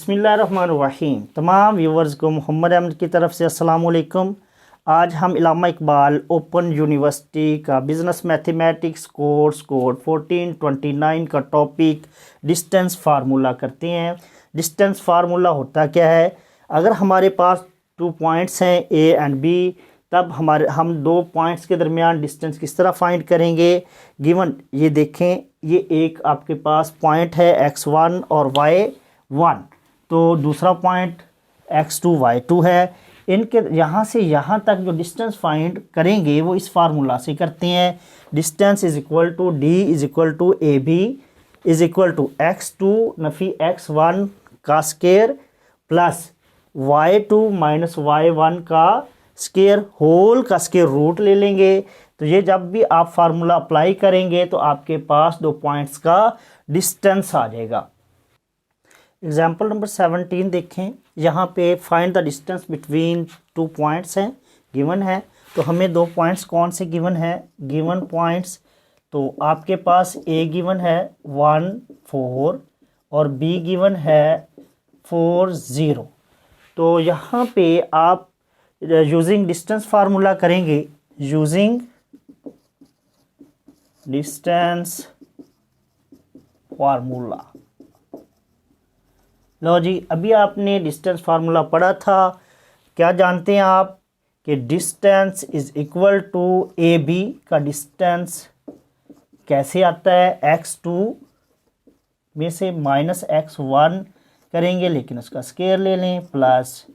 बिस्मिल्लाहिर्रहमानिर्रहीम। तमाम व्यूवर्स को मोहम्मद अहमद की तरफ से अस्सलाम वालेकुम। आज हम इल्लामा इकबाल ओपन यूनिवर्सिटी का बिज़नेस मैथमेटिक्स कोर्स कोड 1429 का टॉपिक डिस्टेंस फार्मूला करते हैं। डिस्टेंस फार्मूला होता क्या है? अगर हमारे पास 2 पॉइंट्स हैं ए एंड बी, तब हम 2 पॉइंट्स के दरमियान डिस्टेंस किस तरह फाइंड करेंगे? गिवन ये देखें, ये एक आपके पास पॉइंट है x1 और y1, तो दूसरा पॉइंट x2 y2 है। इनके यहाँ से यहाँ तक जो डिस्टेंस फाइंड करेंगे वो इस फार्मूला से करते हैं। Distance is equal to d is equal to A B is equal to x2 नफी x1 का square plus y2 minus y1 का स्केयर होल का स्केयर रूट ले लेंगे। तो ये जब भी आप फार्मूला अप्लाई करेंगे तो आपके पास 2 पॉइंट्स का डिस्टेंस आ जाएगा। एग्जाम्पल नंबर 17 देखें। यहाँ पे find the distance between 2 points हैं, गिवन है। तो हमें 2 पॉइंट्स कौन से गिवन है? गिवन पॉइंट्स तो आपके पास ए गिवन है 1 4 और बी गिवन है 4 0। तो यहाँ पे आप यूजिंग डिस्टेंस फार्मूला करेंगे। यूजिंग डिस्टेंस फार्मूला, लो जी, अभी आपने डिस्टेंस फार्मूला पढ़ा था। क्या जानते हैं आप कि distance is equal to A B का डिस्टेंस कैसे आता है? x2 में से माइनस x1 करेंगे, लेकिन उसका स्केयर ले लें, प्लस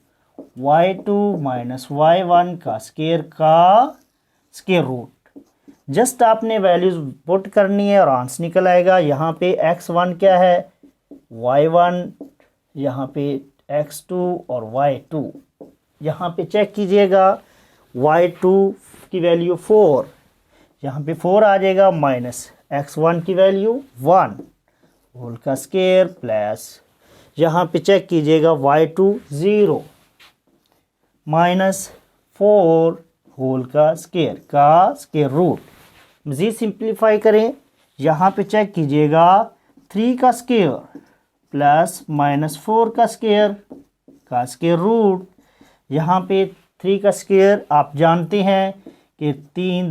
y2 माइनस y1 का स्केयर रूट। जस्ट आपने वैल्यूज पुट करनी है और आंसर निकल आएगा। यहाँ पे x1 क्या है? y1, यहाँ पे x2 और y2। यहाँ पे चेक कीजिएगा, y2 की वैल्यू 4, यहाँ पे 4 आ जाएगा, माइनस x1 की वैल्यू 1 होल का स्केयर प्लस यहाँ पे चेक कीजिएगा y2 0 माइनस 4 होल का स्केयर रूट। मज़ीद सिंप्लीफाई करें, यहाँ पे चेक कीजिएगा 3 का स्केयर प्लस माइनस 4 का स्केयर रूट। यहाँ पे 3 का स्केयर आप जानते हैं कि 2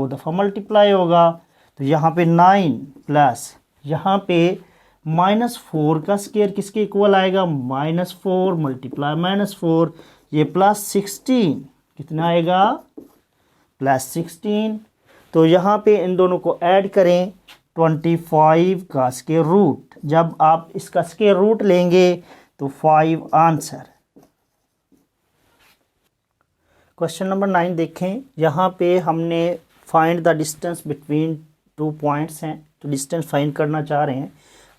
दफ़ा मल्टीप्लाई होगा, तो यहाँ पे 9 प्लस यहाँ पे माइनस 4 का स्केयर किसके इक्वल आएगा? माइनस 4 मल्टीप्लाई माइनस 4, ये प्लस 16 कितना आएगा? प्लस 16। तो यहाँ पे इन दोनों को ऐड करें, 25 का स्केयर रूट। जब आप इसका स्केयर रूट लेंगे तो 5 आंसर। क्वेश्चन नंबर 9 देखें। यहाँ पे हमने find the distance between 2 points हैं, तो डिस्टेंस फाइंड करना चाह रहे हैं।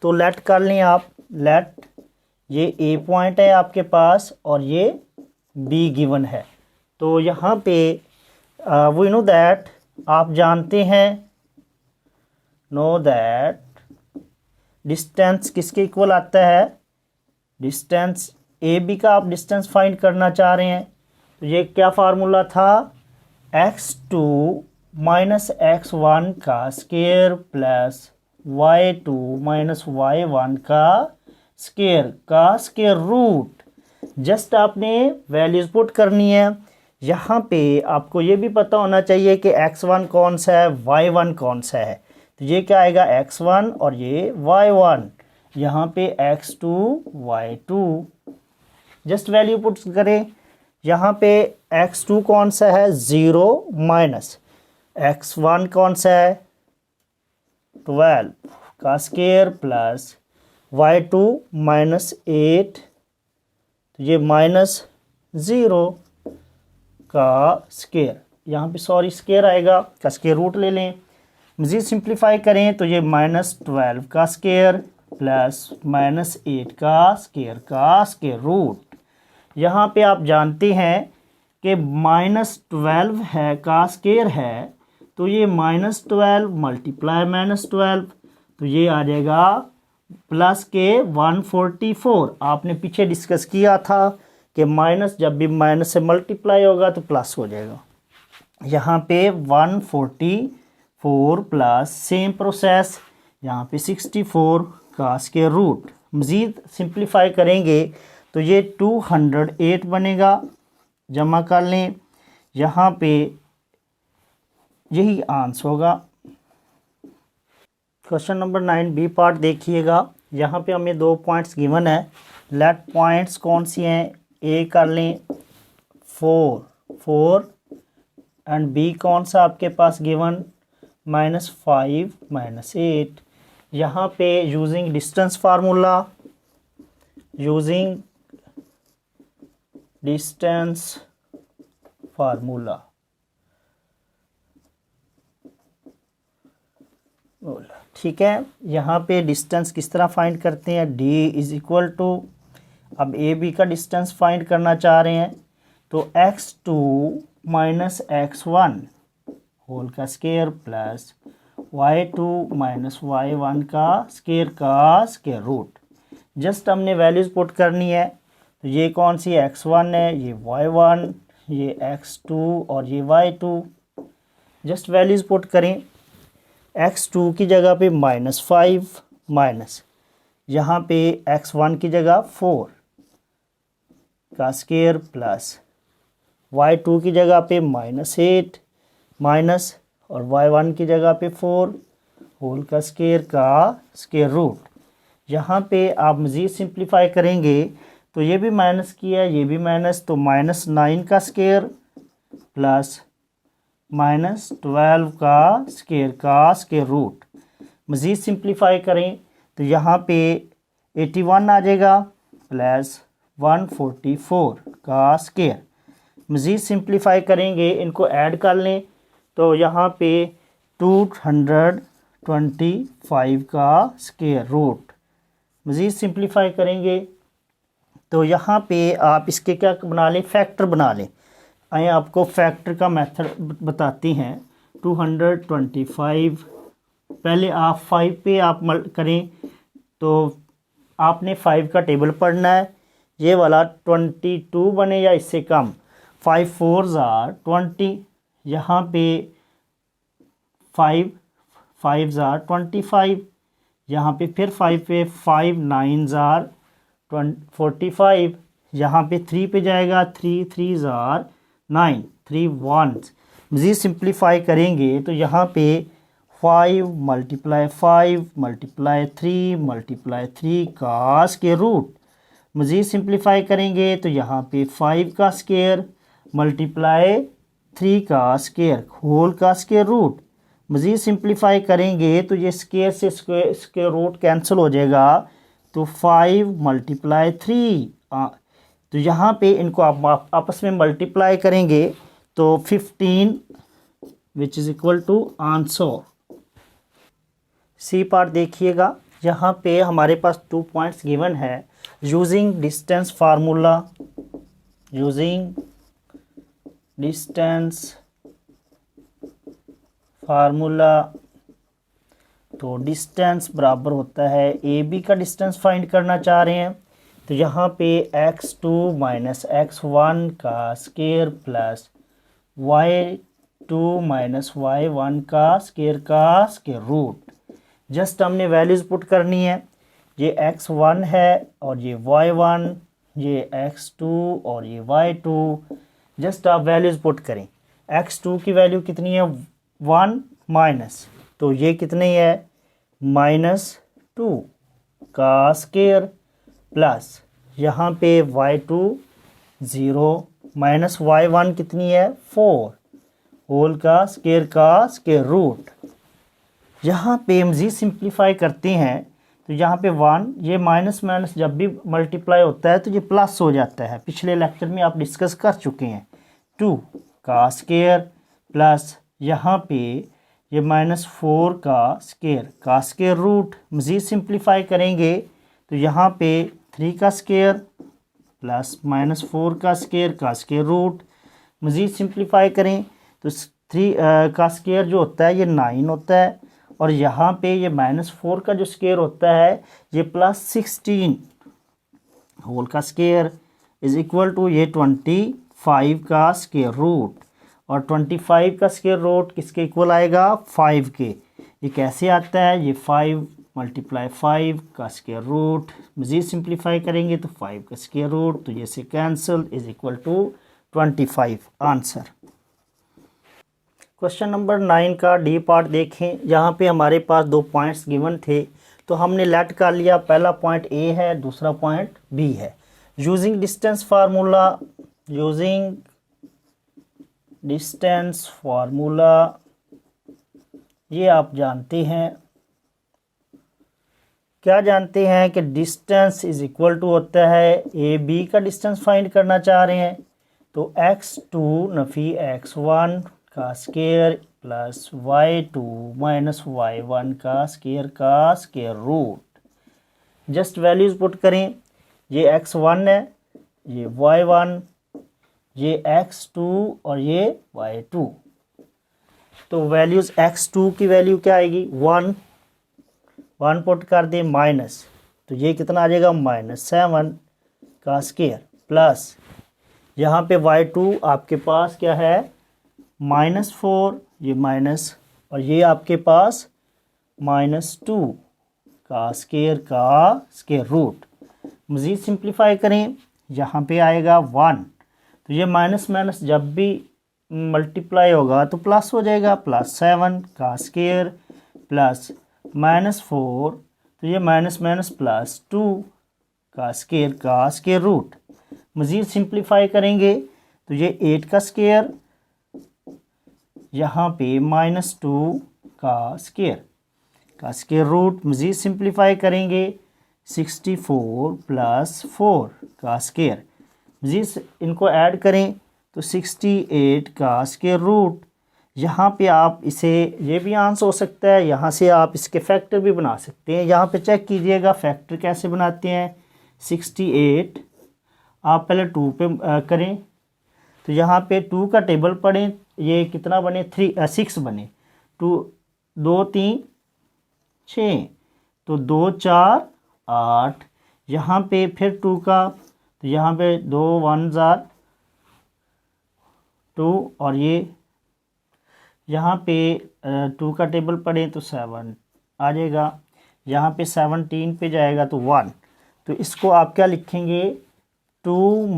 तो लेट कर लें आप, लेट ये ए पॉइंट है आपके पास और ये बी गिवन है। तो यहाँ पे वी नो दैट, आप जानते हैं, नो दैट डिस्टेंस किसके इक्वल आता है? डिस्टेंस ए बी का आप डिस्टेंस फाइंड करना चाह रहे हैं। तो ये क्या फार्मूला था? x2 माइनस x1 का square plus y2 minus y1 का स्केयर रूट। जस्ट आपने वैल्यूज पुट करनी है। यहाँ पे आपको ये भी पता होना चाहिए कि x1 कौन सा है, y1 कौन सा है। तो ये क्या आएगा? x1 और ये y1, यहाँ पे x2 y2। Just value put करें। यहाँ पे x2 कौन सा है? 0 माइनस x1 कौन सा है? 12 का स्केयर प्लस y2 माइनस 8, तो ये माइनस 0 का स्केयर, यहाँ पे सॉरी स्केयर आएगा, का स्केयर रूट ले लें। मज़ीद सिंप्लीफाई करें तो ये माइनस 12 का स्केयर प्लस माइनस 8 का स्केयर रूट। यहाँ पे आप जानते हैं कि माइनस 12 है का स्केयर है, तो ये माइनस 12 मल्टीप्लाई माइनस 12, तो ये आ जाएगा प्लस के 144। आपने पीछे डिस्कस किया था कि माइनस जब भी माइनस से मल्टीप्लाई होगा तो प्लस हो जाएगा। यहाँ पे 144 प्लस सेम प्रोसेस, यहाँ पे 64 का स्क्वायर रूट मज़ीद सिंप्लीफाई करेंगे तो ये 208 बनेगा। जमा कर लें, यहाँ पे यही आंसर होगा। क्वेश्चन नंबर 9 बी पार्ट देखिएगा। यहाँ पे हमें 2 पॉइंट्स गिवन है। लेट पॉइंट्स कौन सी हैं, ए कर लें 4 एंड बी कौन सा आपके पास गिवन -5 -8। यहाँ पे using distance formula, using distance formula ठीक है। यहाँ पे डिस्टेंस किस तरह फाइंड करते हैं, d इज इक्वल टू, अब ए बी का डिस्टेंस फाइंड करना चाह रहे हैं तो x2 माइनस x1 होल का square plus y2 minus y1 का स्केयर रूट। जस्ट हमने वैल्यूज़ पुट करनी है। तो ये कौन सी x1 है, ये y1, ये x2 और ये y2। जस्ट वैल्यूज़ पुट करें। x2 की जगह पे -5 माइनस यहाँ पे x1 की जगह 4 का स्केयर प्लस y2 की जगह पे -8 माइनस और y1 की जगह पे 4 होल का स्केयर रूट। यहाँ पे आप मज़ीद सिंप्लीफाई करेंगे तो ये भी माइनस किया, ये भी माइनस, तो -9 का स्केयर प्लस -12 का स्केयर रूट। मज़ीद सिंप्लीफाई करें तो यहाँ पे 81 आ जाएगा प्लस 144 का स्केयर। मज़ीद सिंप्लीफाई करेंगे, इनको ऐड कर लें तो यहाँ पे 225 का स्केयर रूट। मज़ीद सिंप्लीफाई करेंगे तो यहाँ पे आप इसके क्या बना लें, फैक्टर बना लें। आइए आपको फैक्टर का मेथड बताती हैं। 225 पहले आप 5 पे आप करें तो आपने 5 का टेबल पढ़ना है। ये वाला 22 बने या इससे कम। 5 4s are 20, यहाँ पे 5 5s are 25, यहाँ पे फिर 5 पे 5 9s are 45, यहाँ पे 3 पे जाएगा 3 3s are 9 3 1। मज़ीद सिंप्लीफाई करेंगे तो यहाँ पे 5 × 5 × 3 × 3 का स्केयर रूट। मज़ीद सिंप्लीफाई करेंगे तो यहाँ पे 5 का स्केयर मल्टीप्लाई 3 का स्केयर होल का स्केयर रूट। मज़ीद सिंप्लीफाई करेंगे तो ये स्केयर से स्केयर रूट कैंसिल हो जाएगा तो 5 × 3। तो यहाँ पे इनको आप आपस में मल्टीप्लाई करेंगे तो 15 which is equal to answer. C part देखिएगा। यहाँ पे हमारे पास 2 पॉइंट्स गिवन है। Using distance formula, using distance formula, तो डिस्टेंस बराबर होता है ए बी का डिस्टेंस फाइंड करना चाह रहे हैं तो यहाँ पे x2 माइनस x1 का square plus y2 minus y1 का स्केयर रूट। जस्ट हमने वैल्यूज़ पुट करनी है। ये x1 है और ये y1, ये x2 और ये y2। जस्ट आप वैल्यूज़ पुट करें। x2 की वैल्यू कितनी है 1 माइनस, तो ये कितनी है -2 का स्केयर प्लस यहाँ पे y2 0 माइनस y1 कितनी है 4 होल का स्केयर रूट। यहाँ पे मज़ीद सिंप्लीफाई करते हैं तो यहाँ पे 1, ये माइनस माइनस जब भी मल्टीप्लाई होता है तो ये प्लस हो जाता है। पिछले लेक्चर में आप डिस्कस कर चुके हैं। 2 का स्केयर प्लस यहाँ पे ये -4 का स्केयर रूट। मज़ीद सिंप्लीफाई करेंगे तो यहाँ पे 3 का स्केयर प्लस -4 का स्केयर रूट। मज़ीद सिंप्लीफाई करें तो 3 का स्केयर जो होता है ये 9 होता है और यहाँ पे ये -4 का जो स्केयर होता है ये +16 होल का स्केयर इज़ इक्वल टू ये 25 का स्केयर रूट। और 25 का स्केयर रूट किसके इक्वल आएगा 5 के। ये कैसे आता है, ये 5 मल्टीप्लाई 5 का स्क्वायर रूट, मज़ीद सिंप्लीफाई करेंगे तो 5 का स्क्वायर रूट, तो जैसे cancel is equal to 25 answer. Question number 9 का डी पार्ट देखें। यहाँ पे हमारे पास दो पॉइंट्स गिवन थे, तो हमने लेट कर लिया। पहला पॉइंट ए है, दूसरा पॉइंट बी है। Using distance formula, using distance formula, ये आप जानते हैं, क्या जानते हैं कि डिस्टेंस इज इक्वल टू होता है, ए बी का डिस्टेंस फाइंड करना चाह रहे हैं तो x2 नफी x1 का square plus y2 minus y1 का square root. Just values put करें, ये x1 है, ये y1, ये x2 और ये y2। तो वैल्यूज x2 की वैल्यू क्या आएगी 1 पुट कर दे माइनस, तो ये कितना आ जाएगा -7 का स्क्वायर प्लस यहाँ पे y2 आपके पास क्या है -4, ये माइनस, और ये आपके पास -2 का स्क्वायर रूट। मज़ीद सिंप्लीफाई करें, यहाँ पे आएगा 1, तो ये माइनस माइनस जब भी मल्टीप्लाई होगा तो प्लस हो जाएगा, +7 का स्क्वायर प्लस -4, तो ये माइनस माइनस +2 का स्क्वायर रूट। मज़ीद सिंप्लीफाई करेंगे तो ये 8 का स्क्वायर, यहाँ पे -2 का स्क्वायर रूट। मज़ीद सिंप्लीफाई करेंगे 64 + 4 का स्क्वायर। मज़ीद इनको ऐड करें तो 68 का स्क्वायर रूट। यहाँ पे आप इसे, ये भी आंसर हो सकता है, यहाँ से आप इसके फैक्टर भी बना सकते हैं। यहाँ पे चेक कीजिएगा फैक्टर कैसे बनाते हैं। 68 आप पहले 2 पे करें, तो यहाँ पे 2 का टेबल पढ़ें, ये कितना बने 6 बने, 2 3 6, तो 2 4 8। यहाँ पे फिर 2 का, तो यहाँ पे 2 1 2, और ये यहाँ पे 2 का टेबल पढ़ें तो 7 आ जाएगा। यहाँ पे 17 पे जाएगा तो 1, तो इसको आप क्या लिखेंगे 2 ×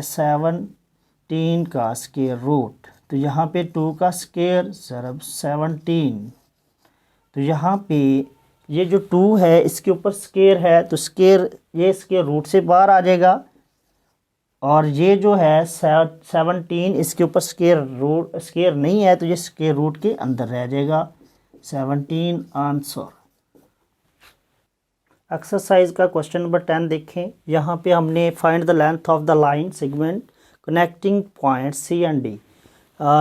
17 का स्क्वायर रूट। तो यहाँ पे 2 का स्क्वायर ज़रब 17, तो यहाँ पे ये जो 2 है इसके ऊपर स्क्वायर है, तो स्क्वायर ये स्क्वायर रूट से बाहर आ जाएगा, और ये जो है 17 इसके ऊपर स्क्वायर नहीं है, तो ये स्क्वायर रूट के अंदर रह जाएगा। 17 आंसर। एक्सरसाइज का क्वेश्चन नंबर 10 देखें। यहाँ पे हमने find the length of the line segment connecting point C and D.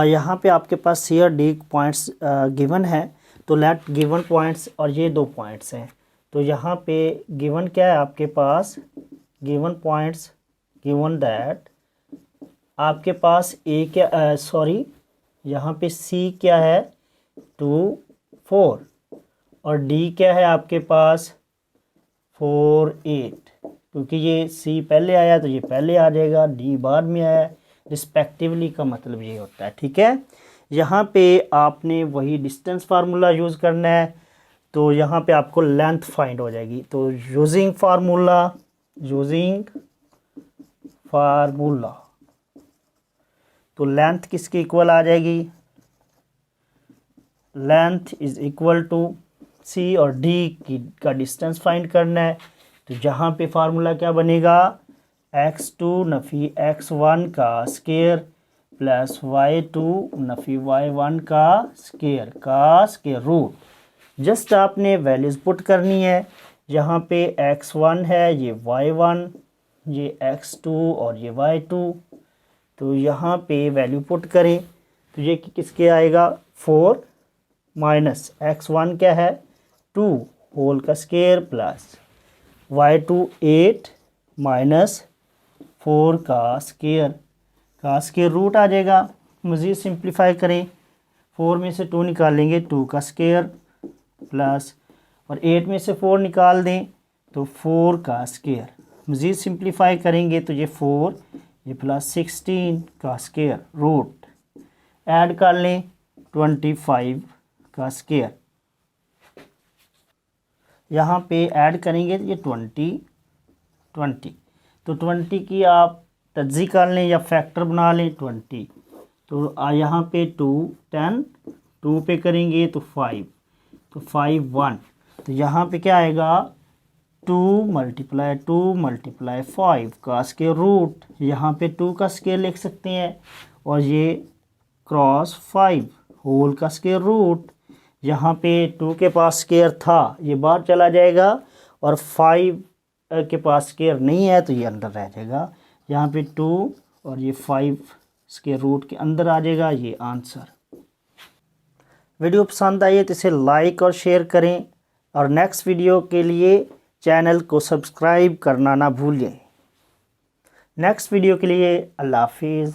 यहाँ पे आपके पास सी और डी पॉइंट्स गिवन है, तो लेट गिवन पॉइंट्स, और ये 2 पॉइंट्स हैं। तो यहाँ पे गिवन क्या है आपके पास, गिवन पॉइंट्स, गिवन दैट आपके पास ए क्या, यहाँ पे सी क्या है 2 4, और डी क्या है आपके पास 4 8, क्योंकि ये सी पहले आया तो ये पहले आ जाएगा, डी बाद में आया, रिस्पेक्टिवली का मतलब ये होता है। ठीक है, यहाँ पे आपने वही डिस्टेंस फार्मूला यूज़ करना है, तो यहाँ पे आपको लेंथ फाइंड हो जाएगी। तो यूजिंग फार्मूला, तो लेंथ किसके इक्वल आ जाएगी, लेंथ इज इक्वल टू सी और डी का डिस्टेंस फाइंड करना है। तो जहाँ पे फार्मूला क्या बनेगा, x2 नफी x1 का square plus y2 Nafi y1 का स्क्वायर रूट। जस्ट आपने वैल्यूज पुट करनी है। यहाँ पे x1 है, ये y1, ये x2 और ये y2। तो यहाँ पे वैल्यू पुट करें तो ये किसके आएगा 4 माइनस x1 क्या है 2 होल का स्क्वायर प्लस y2 8 माइनस 4 का स्क्वायर रूट आ जाएगा। मज़ीद सिंप्लीफाई करें, 4 में से 2 निकालेंगे 2 का स्क्वायर प्लस, और 8 में से 4 निकाल दें तो 4 का स्क्वायर। मज़ीद सिंप्लीफाई करेंगे तो ये 4, ये प्लस 16 का स्क्वायर रूट, ऐड कर लें 25 का स्क्वायर। यहाँ पे ऐड करेंगे ये 20 तो 20 की आप तज्जी कर लें या फैक्टर बना लें 20। तो यहाँ पे 2 10 2 पे करेंगे तो 5 तो 5 1। तो यहाँ पे क्या आएगा 2 × 5 का स्क्वायर रूट। यहाँ पे 2 का स्क्वायर लिख सकते हैं और ये क्रॉस 5 होल का स्क्वायर रूट। यहाँ पे 2 के पास स्क्वायर था ये बाहर चला जाएगा और 5 के पास स्क्वायर नहीं है तो ये अंदर रह जाएगा। यहाँ पे 2 और ये 5 स्क्वायर रूट के अंदर आ जाएगा ये आंसर। वीडियो पसंद आई है तो इसे लाइक और शेयर करें और नेक्स्ट वीडियो के लिए चैनल को सब्सक्राइब करना ना भूलें। नेक्स्ट वीडियो के लिए अल्लाह हाफिज़।